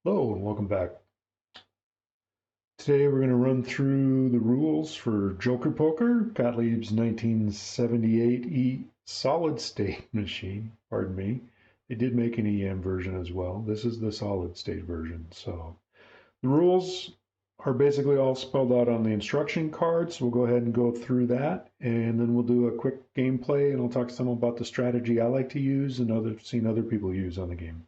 Hello and welcome back. Today we're going to run through the rules for Joker Poker, Gottlieb's 1978 solid state machine. Pardon me. They did make an EM version as well. This is the solid state version. So the rules are basically all spelled out on the instruction card. So we'll go ahead and go through that, and then we'll do a quick gameplay, and I'll talk to some about the strategy I like to use and seen other people use on the game.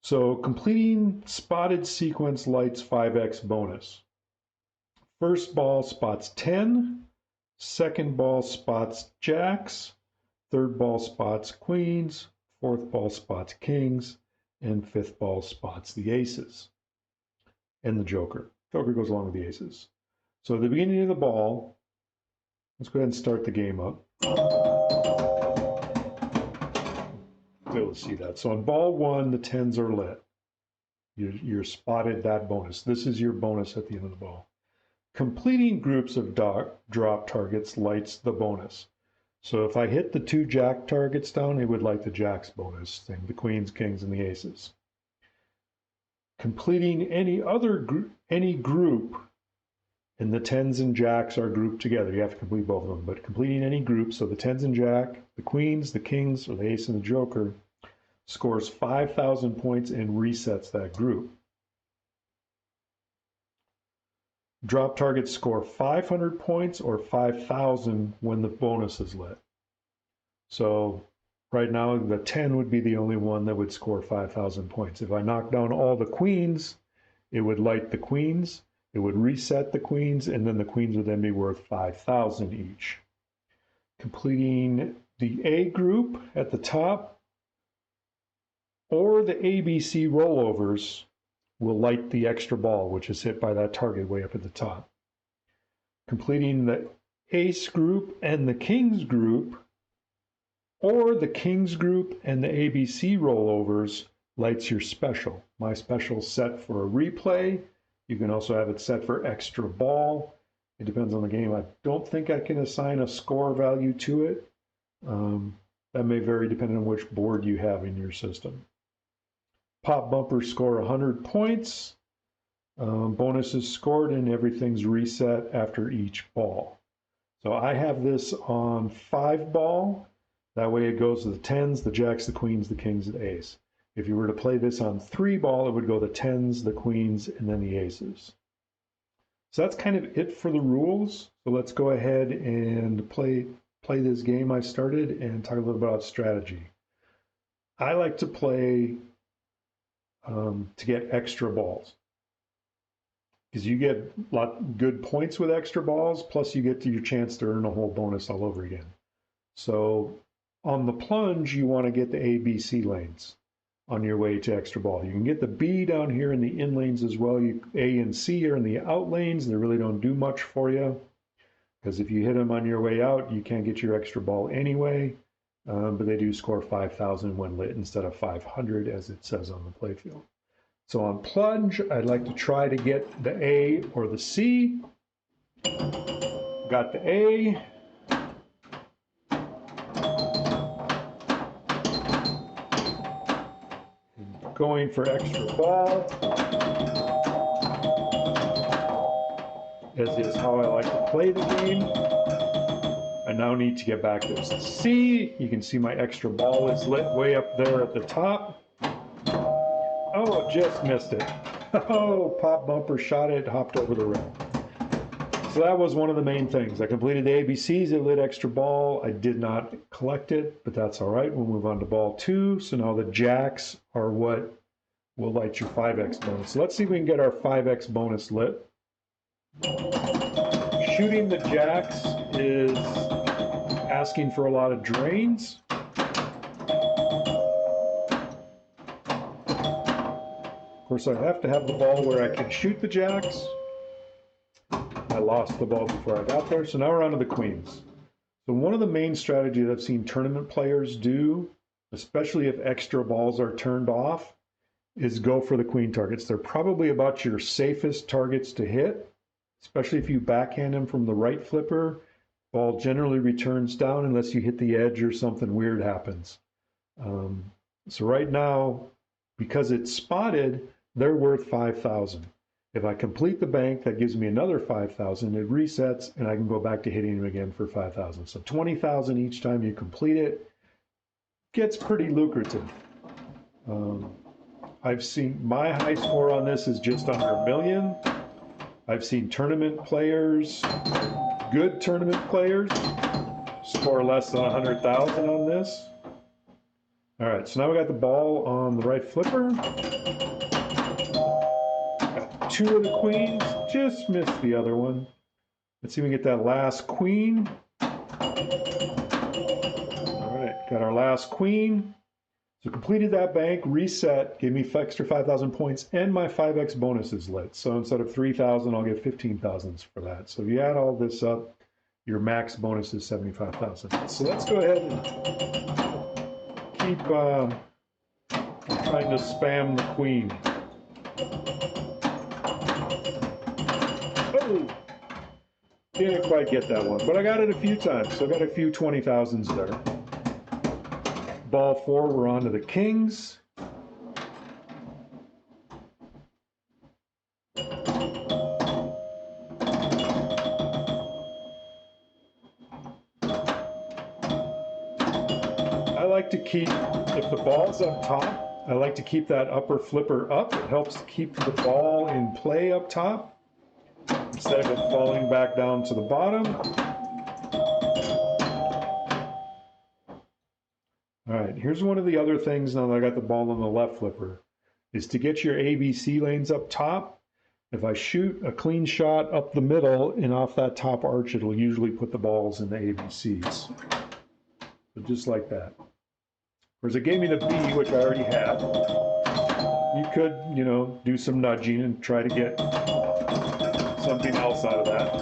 So completing spotted sequence lights 5x bonus. First ball spots 10, second ball spots jacks, third ball spots queens, fourth ball spots kings, and fifth ball spots the aces and the joker. Joker goes along with the aces. So at the beginning of the ball, let's go ahead and start the game up. Be able to see that. So on ball one, the 10s are lit. You're spotted that bonus. This is your bonus at the end of the ball. Completing groups of drop targets lights the bonus. So if I hit the two jack targets down, it would light the jacks bonus thing, the queens, kings, and the aces. Completing any group, and the tens and jacks are grouped together. You have to complete both of them, but completing any group, so the tens and jack, the queens, the kings, or the ace and the joker, scores 5,000 points and resets that group. Drop targets score 500 points or 5,000 when the bonus is lit. So right now, the 10 would be the only one that would score 5,000 points. If I knock down all the queens, it would light the queens, it would reset the queens, and then the queens would then be worth 5,000 each. Completing the A group at the top or the ABC rollovers will light the extra ball, which is hit by that target way up at the top. Completing the ace group and the kings group, or the kings group and the ABC rollovers, lights your special. My special set for a replay. You can also have it set for extra ball. It depends on the game. I don't think I can assign a score value to it. That may vary depending on which board you have in your system. Pop bumpers score 100 points. Bonuses scored and everything's reset after each ball. So I have this on 5 ball. That way it goes to the 10s, the jacks, the queens, the kings, and the ace. If you were to play this on 3 ball, it would go the 10s, the queens, and then the aces. So that's kind of it for the rules. So let's go ahead and play this game I started and talk a little about strategy. I like to play to get extra balls, because you get good points with extra balls, plus you get your chance to earn a whole bonus all over again. So on the plunge, you want to get the A, B, C lanes on your way to extra ball. You can get the B down here in the in lanes as well. A and C are in the out lanes. They really don't do much for you, because if you hit them on your way out, you can't get your extra ball anyway. But they do score 5,000 when lit instead of 500 as it says on the playfield. So on plunge, I'd like to try to get the A or the C. Got the A. Going for extra ball, as is how I like to play the game. I now need to get back to C. You can see my extra ball is lit way up there at the top. Oh, just missed it. Oh, pop bumper shot it, hopped over the rail. So that was one of the main things. I completed the ABCs, it lit extra ball. I did not collect it, but that's all right. We'll move on to ball 2. So now the jacks are what will light your 5x bonus. So let's see if we can get our 5x bonus lit. Shooting the jacks is asking for a lot of drains. Of course, I have to have the ball where I can shoot the jacks. I lost the ball before I got there, so now we're on to the queens. So one of the main strategies I've seen tournament players do, especially if extra balls are turned off, is go for the queen targets. They're probably about your safest targets to hit, especially if you backhand them from the right flipper. Ball generally returns down unless you hit the edge or something weird happens. So right now, Because it's spotted, they're worth 5,000. If I complete the bank, that gives me another 5,000. It resets, and I can go back to hitting them again for 5,000. So 20,000 each time you complete it. Gets pretty lucrative. I've seen my high score on this is just under 1 million. I've seen tournament players, good tournament players, score less than 100,000 on this. All right, so now we got the ball on the right flipper. Got 2 of the queens, just missed the other one. Let's see if we can get that last queen. All right, got our last queen. So completed that bank, reset, gave me extra 5,000 points, and my 5x bonus is lit. So instead of 3,000, I'll get 15,000 for that. So if you add all this up, your max bonus is 75,000. So let's go ahead and keep trying to spam the queen. Oh, didn't quite get that one, but I got it a few times. So I got a few 20,000s there. Ball 4, we're on to the kings. I like to keep, if the ball's up top, I like to keep that upper flipper up. It helps to keep the ball in play up top instead of it falling back down to the bottom. All right, here's one of the other things now that I got the ball on the left flipper, is to get your ABC lanes up top. If I shoot a clean shot up the middle and off that top arch, it'll usually put the balls in the ABCs. So just like that. Whereas it gave me the B, which I already had. You could, you know, do some nudging and try to get something else out of that.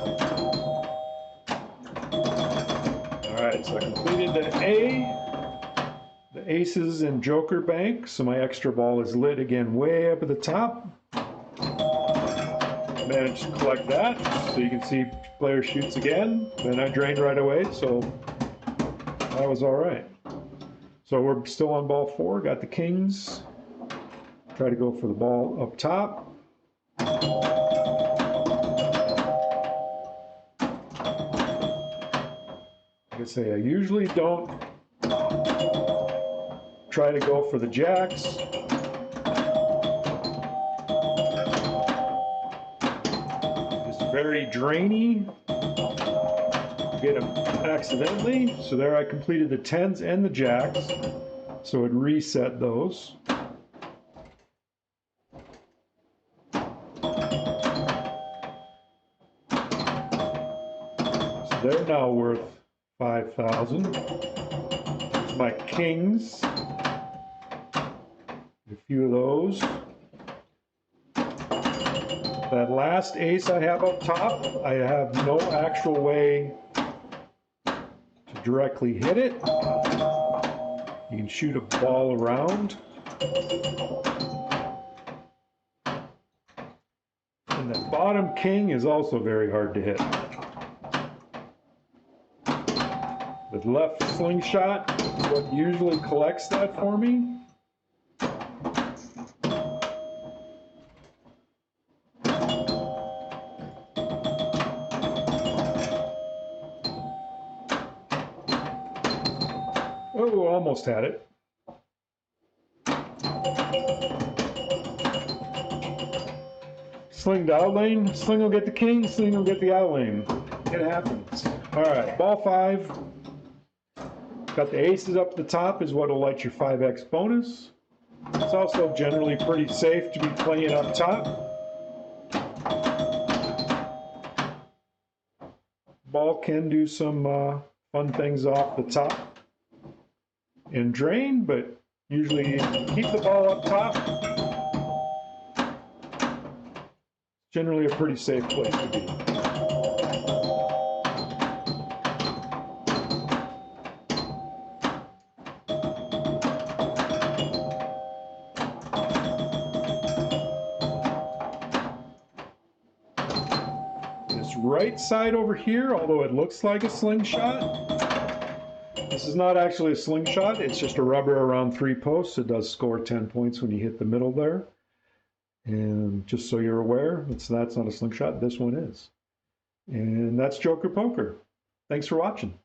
All right, so I completed the A. The aces and joker bank, so my extra ball is lit again way up at the top. Managed to collect that, so you can see player shoots again. Then I drained right away, so that was all right. So we're still on ball 4, got the kings. Try to go for the ball up top. Like I say, I usually don't try to go for the jacks. It's very drainy. Get them accidentally. So there I completed the 10s and the jacks. So it reset those. So they're now worth 5,000. Here's my kings. A few of those. That last ace I have up top, I have no actual way to directly hit it. You can shoot a ball around. And the bottom king is also very hard to hit. The left slingshot is what usually collects that for me. Oh, almost had it. Sling to out lane. Sling will get the king. Sling will get the out lane. It happens. All right, ball 5. Got the aces up the top is what will light your 5x bonus. It's also generally pretty safe to be playing up top. Ball can do some fun things off the top and drain, but usually keep the ball up top. Generally a pretty safe place to be. This right side over here, although it looks like a slingshot, This is not actually a slingshot. It's just a rubber around 3 posts. It does score 10 points when you hit the middle there. And just so you're aware, that's not a slingshot. This one is. And that's Joker Poker. Thanks for watching.